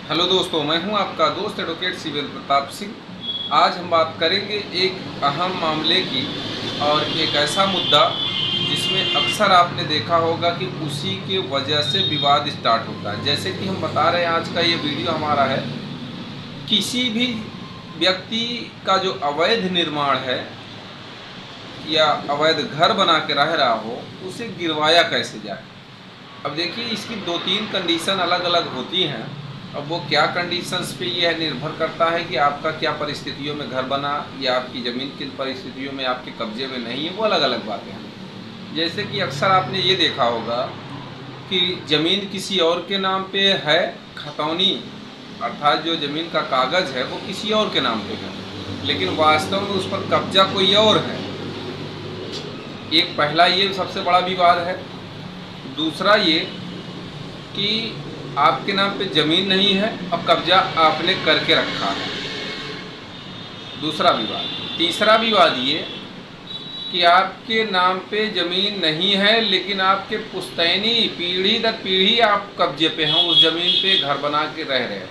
Hello दोस्तों, मैं हूं आपका दोस्त एडवोकेट सिविल प्रताप सिंह। आज हम बात करेंगे एक अहम मामले की और एक ऐसा मुद्दा जिसमें अक्सर आपने देखा होगा कि उसी के वजह से विवाद स्टार्ट होता है। जैसे कि हम बता रहे हैं, आज का ये वीडियो हमारा है, किसी भी व्यक्ति का जो अवैध निर्माण है या अवैध घर बना के रह रहा हो, उसे गिरवाया कैसे जाए। अब देखिए, इसकी दो तीन कंडीशन अलग अलग होती हैं। अब वो क्या कंडीशंस पे यह निर्भर करता है कि आपका क्या परिस्थितियों में घर बना या आपकी ज़मीन किन परिस्थितियों में आपके कब्जे में नहीं है, वो अलग अलग बातें हैं। जैसे कि अक्सर आपने ये देखा होगा कि ज़मीन किसी और के नाम पे है, खतौनी अर्थात जो ज़मीन का कागज़ है वो किसी और के नाम पे है, लेकिन वास्तव में उस पर कब्जा कोई और है। एक पहला ये सबसे बड़ा विवाद है। दूसरा ये कि आपके नाम पे ज़मीन नहीं है और कब्जा आपने करके रखा है, दूसरा विवाद। तीसरा विवाद ये कि आपके नाम पे ज़मीन नहीं है लेकिन आपके पुश्तैनी पीढ़ी दर पीढ़ी आप कब्जे पे हैं, उस ज़मीन पे घर बना के रह रहे हैं।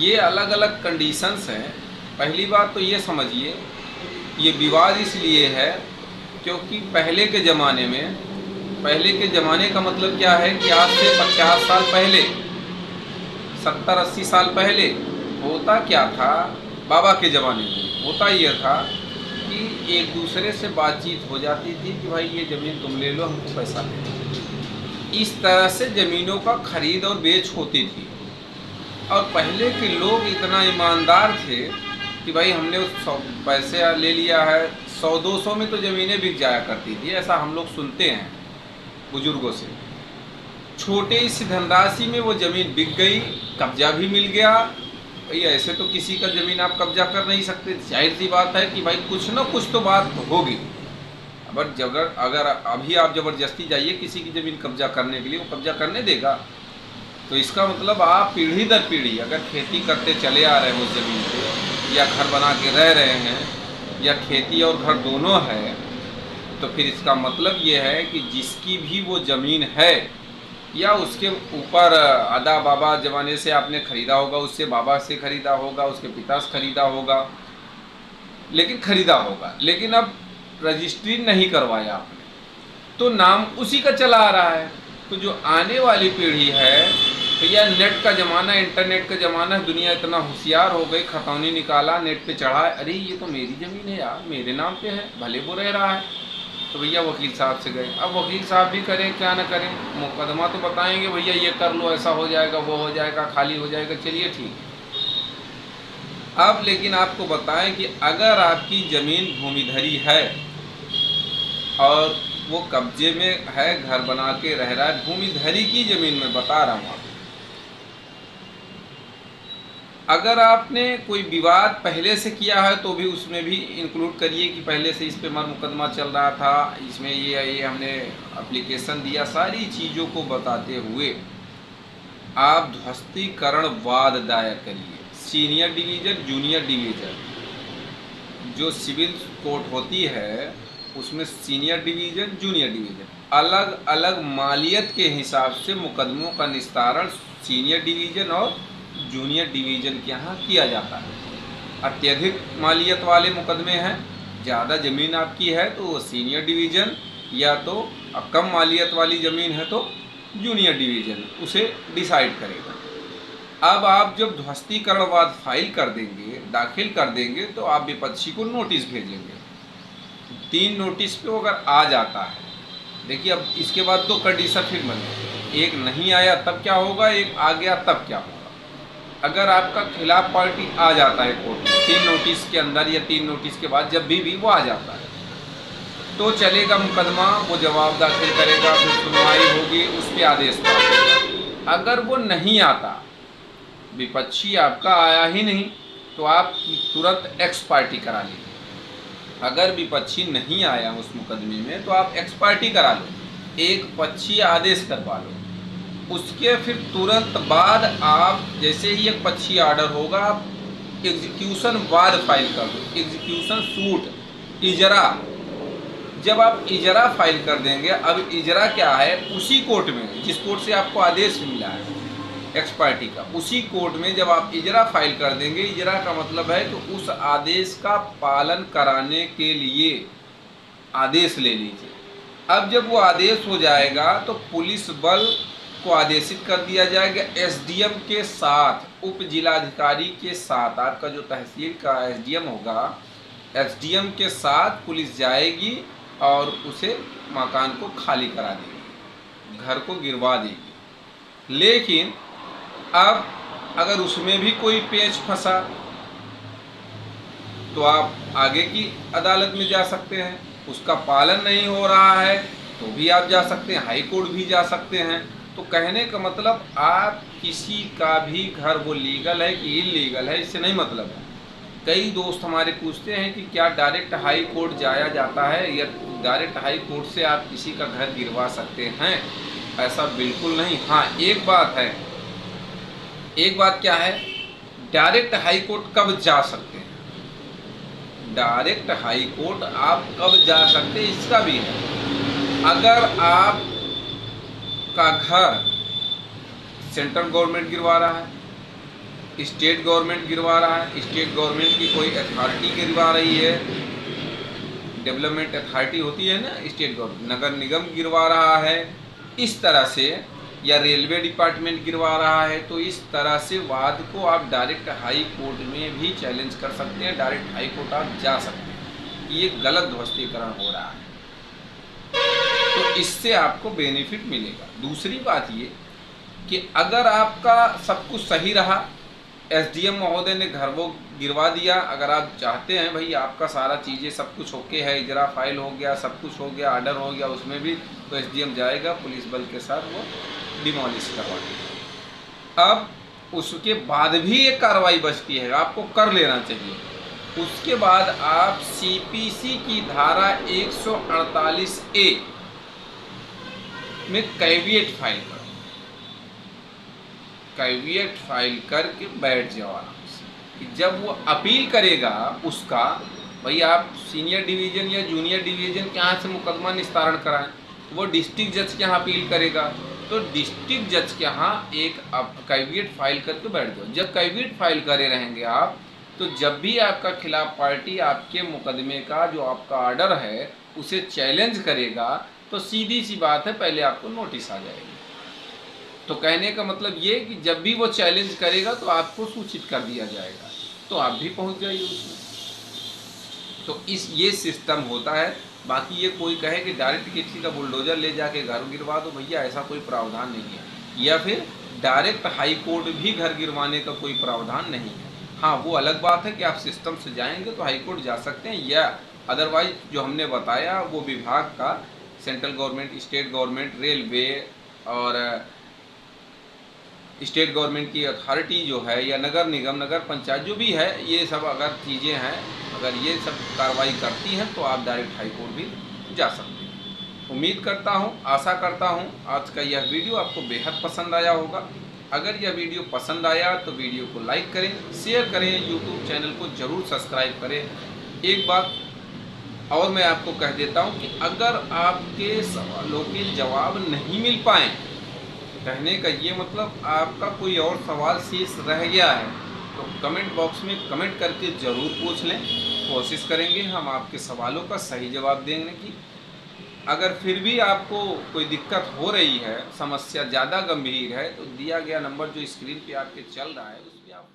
ये अलग अलग कंडीशंस हैं। पहली बात तो ये समझिए, ये विवाद इसलिए है क्योंकि पहले के ज़माने का मतलब क्या है कि आज से 50 साल पहले, 70-80 साल पहले होता क्या था। बाबा के ज़माने में होता ये था कि एक दूसरे से बातचीत हो जाती थी कि भाई ये ज़मीन तुम ले लो, हमको पैसा दे दो। इस तरह से ज़मीनों का खरीद और बेच होती थी। और पहले के लोग इतना ईमानदार थे कि भाई हमने उस पैसे ले लिया है, 100-200 में तो ज़मीनें बिक जाया करती थी, ऐसा हम लोग सुनते हैं बुजुर्गों से। छोटे इस धनराशि में वो ज़मीन बिक गई, कब्जा भी मिल गया। भाई ऐसे तो किसी का ज़मीन आप कब्जा कर नहीं सकते, जाहिर सी बात है कि भाई कुछ ना कुछ तो बात होगी। अगर अभी आप ज़बरदस्ती जाइए किसी की ज़मीन कब्जा करने के लिए, वो कब्जा करने देगा? तो इसका मतलब आप पीढ़ी दर पीढ़ी अगर खेती करते चले आ रहे हैं उस ज़मीन पे, या घर बना के रह रहे हैं, या खेती और घर दोनों है, तो फिर इसका मतलब ये है कि जिसकी भी वो ज़मीन है या उसके ऊपर अदा बाबा ज़माने से आपने ख़रीदा होगा, उससे बाबा से ख़रीदा होगा, उसके पिता से ख़रीदा होगा, लेकिन ख़रीदा होगा, लेकिन अब रजिस्ट्री नहीं करवाया आपने, तो नाम उसी का चला आ रहा है। तो जो आने वाली पीढ़ी है, तो यह नेट का ज़माना, इंटरनेट का ज़माना, दुनिया इतना होशियार हो गई, खतौनी निकाला, नेट पे चढ़ा, अरे ये तो मेरी ज़मीन है यार, मेरे नाम पे है, भले वो रह रहा है। तो भैया वकील साहब से गए। अब वकील साहब भी करें क्या न करें, मुकदमा तो बताएंगे भैया ये कर लो, ऐसा हो जाएगा, वो हो जाएगा, खाली हो जाएगा, चलिए ठीक है। अब लेकिन आपको बताएं कि अगर आपकी ज़मीन भूमिधरी है और वो कब्जे में है, घर बना के रह रहा है, भूमिधरी की ज़मीन में बता रहा हूँ। अगर आपने कोई विवाद पहले से किया है तो भी उसमें भी इंक्लूड करिए कि पहले से इस पे मुकदमा चल रहा था, इसमें ये हमने एप्लीकेशन दिया, सारी चीज़ों को बताते हुए आप ध्वस्तीकरण वाद दायर करिए। सीनियर डिवीज़न, जूनियर डिवीज़न, जो सिविल कोर्ट होती है उसमें सीनियर डिवीज़न, जूनियर डिवीज़न, अलग अलग मालियत के हिसाब से मुकदमों का निस्तारण सीनियर डिवीज़न और जूनियर डिवीज़न के यहाँ किया जाता है। अत्यधिक मालियत वाले मुकदमे हैं, ज़्यादा ज़मीन आपकी है तो वो सीनियर डिवीज़न, या तो कम मालियत वाली ज़मीन है तो जूनियर डिवीज़न उसे डिसाइड करेगा। अब आप जब ध्वस्तीकरणवाद फाइल कर देंगे, दाखिल कर देंगे, तो आप विपक्षी को नोटिस भेजेंगे। 3 नोटिस पे अगर आ जाता है, देखिए अब इसके बाद 2 कंडीशन फिर बने, एक नहीं आया तब क्या होगा, एक आ गया तब क्या होगा। अगर आपका खिलाफ पार्टी आ जाता है कोर्ट में 3 नोटिस के अंदर या 3 नोटिस के बाद, जब भी वो आ जाता है, तो चलेगा मुकदमा, वो जवाब दाखिल करेगा, फिर सुनवाई होगी, उस पर आदेश पास। अगर वो नहीं आता, विपक्षी आपका आया ही नहीं, तो आप तुरंत एक्स पार्टी करा लीजिए। अगर विपक्षी नहीं आया उस मुकदमे में तो आप एक्स पार्टी करा लो, एक पक्षी आदेश करवा लो। उसके फिर तुरंत बाद आप जैसे ही एक पक्षी आर्डर होगा, आप एग्जीक्यूशन वाद फाइल कर दो, एग्जीक्यूशन सूट, इजरा। जब आप इजरा फाइल कर देंगे, अब इजरा क्या है, उसी कोर्ट में जिस कोर्ट से आपको आदेश मिला है, एक्स पार्टी का, उसी कोर्ट में जब आप इजरा फाइल कर देंगे, इजरा का मतलब है कि उस आदेश का पालन कराने के लिए आदेश ले लीजिए। अब जब वो आदेश हो जाएगा तो पुलिस बल को आदेशित कर दिया जाएगा, एसडीएम के साथ, उप जिलाधिकारी के साथ, आपका जो तहसील का एसडीएम होगा, एसडीएम के साथ पुलिस जाएगी और उसे मकान को खाली करा देगी, घर को गिरवा देगी। लेकिन अब अगर उसमें भी कोई पेच फंसा तो आप आगे की अदालत में जा सकते हैं, उसका पालन नहीं हो रहा है तो भी आप जा सकते हैं, हाई कोर्ट भी जा सकते हैं। तो कहने का मतलब आप किसी का भी घर, वो लीगल है कि इलीगल है, इससे नहीं मतलब है। कई दोस्त हमारे पूछते हैं कि क्या डायरेक्ट हाई कोर्ट जाया जाता है या डायरेक्ट हाई कोर्ट से आप किसी का घर गिरवा सकते हैं? ऐसा बिल्कुल नहीं। हाँ, एक बात है, एक बात क्या है, डायरेक्ट हाई कोर्ट कब जा सकते हैं, डायरेक्ट हाई कोर्ट आप कब जा सकते हैं इसका भी है। अगर आप का घर सेंट्रल गवर्नमेंट गिरवा रहा है, स्टेट गवर्नमेंट गिरवा रहा है, स्टेट गवर्नमेंट की कोई अथॉरिटी गिरवा रही है, डेवलपमेंट अथॉरिटी होती है ना स्टेट गवर्नमेंट, नगर निगम गिरवा रहा है, इस तरह से, या रेलवे डिपार्टमेंट गिरवा रहा है, तो इस तरह से वाद को आप डायरेक्ट हाई कोर्ट में भी चैलेंज कर सकते हैं, डायरेक्ट हाई कोर्ट आप जा सकते हैं। ये गलत ध्वस्तीकरण हो रहा है, तो इससे आपको बेनिफिट मिलेगा। दूसरी बात ये कि अगर आपका सब कुछ सही रहा, एसडीएम महोदय ने घर वो गिरवा दिया, अगर आप चाहते हैं भाई आपका सारा चीज़ें सब कुछ ओके है, इजरा फाइल हो गया, सब कुछ हो गया, आर्डर हो गया उसमें भी, तो एसडीएम जाएगा पुलिस बल के साथ, वो डिमोलिश करवाएगा। अब उसके बाद भी एक कार्रवाई बचती है, आपको कर लेना चाहिए। उसके बाद आप सीपीसी की धारा 148A में कैविएट फाइल करो, कैविएट फाइल करके बैठ जाओ आराम से, कि जब वो अपील करेगा उसका, भाई आप सीनियर डिवीज़न या जूनियर डिवीज़न के यहाँ से मुकदमा निस्तारण कराएं, वो डिस्ट्रिक्ट जज के यहाँ अपील करेगा, तो डिस्ट्रिक्ट जज के यहाँ एक कैविएट फाइल करके बैठ जाओ। जब कैविएट फाइल करे रहेंगे आप, तो जब भी आपका खिलाफ पार्टी आपके मुकदमे का जो आपका ऑर्डर है उसे चैलेंज करेगा, तो सीधी सी बात है पहले आपको नोटिस आ जाएगी। तो कहने का मतलब ये कि जब भी वो चैलेंज करेगा तो आपको सूचित कर दिया जाएगा, तो आप भी पहुंच जाइए उसमें। तो ये सिस्टम होता है। बाकी ये कोई कहे कि डायरेक्ट किसी का बुलडोजर ले जाके घर गिरवा दो, भैया ऐसा कोई प्रावधान नहीं है, या फिर डायरेक्ट हाई कोर्ट भी घर गिरवाने का कोई प्रावधान नहीं है। हाँ, वो अलग बात है कि आप सिस्टम से जाएंगे तो हाई कोर्ट जा सकते हैं, या अदरवाइज जो हमने बताया वो विभाग का, central government, state government, railway और स्टेट गवर्नमेंट की अथॉरिटी जो है, या नगर निगम, नगर पंचायत जो भी है, ये सब अगर चीज़ें हैं, अगर ये सब कार्रवाई करती हैं तो आप डायरेक्ट हाई कोर्ट भी जा सकते हैं। उम्मीद करता हूँ, आशा करता हूँ आज का यह वीडियो आपको बेहद पसंद आया होगा। अगर यह वीडियो पसंद आया तो वीडियो को लाइक करें, शेयर करें, यूट्यूब चैनल को ज़रूर सब्सक्राइब करें। एक बात और मैं आपको कह देता हूँ कि अगर आपके सवालों के जवाब नहीं मिल पाएँ, कहने का ये मतलब आपका कोई और सवाल शेष रह गया है, तो कमेंट बॉक्स में कमेंट करके ज़रूर पूछ लें, कोशिश करेंगे हम आपके सवालों का सही जवाब देने की। अगर फिर भी आपको कोई दिक्कत हो रही है, समस्या ज़्यादा गंभीर है, तो दिया गया नंबर जो स्क्रीन पे आपके चल रहा है उस पर आप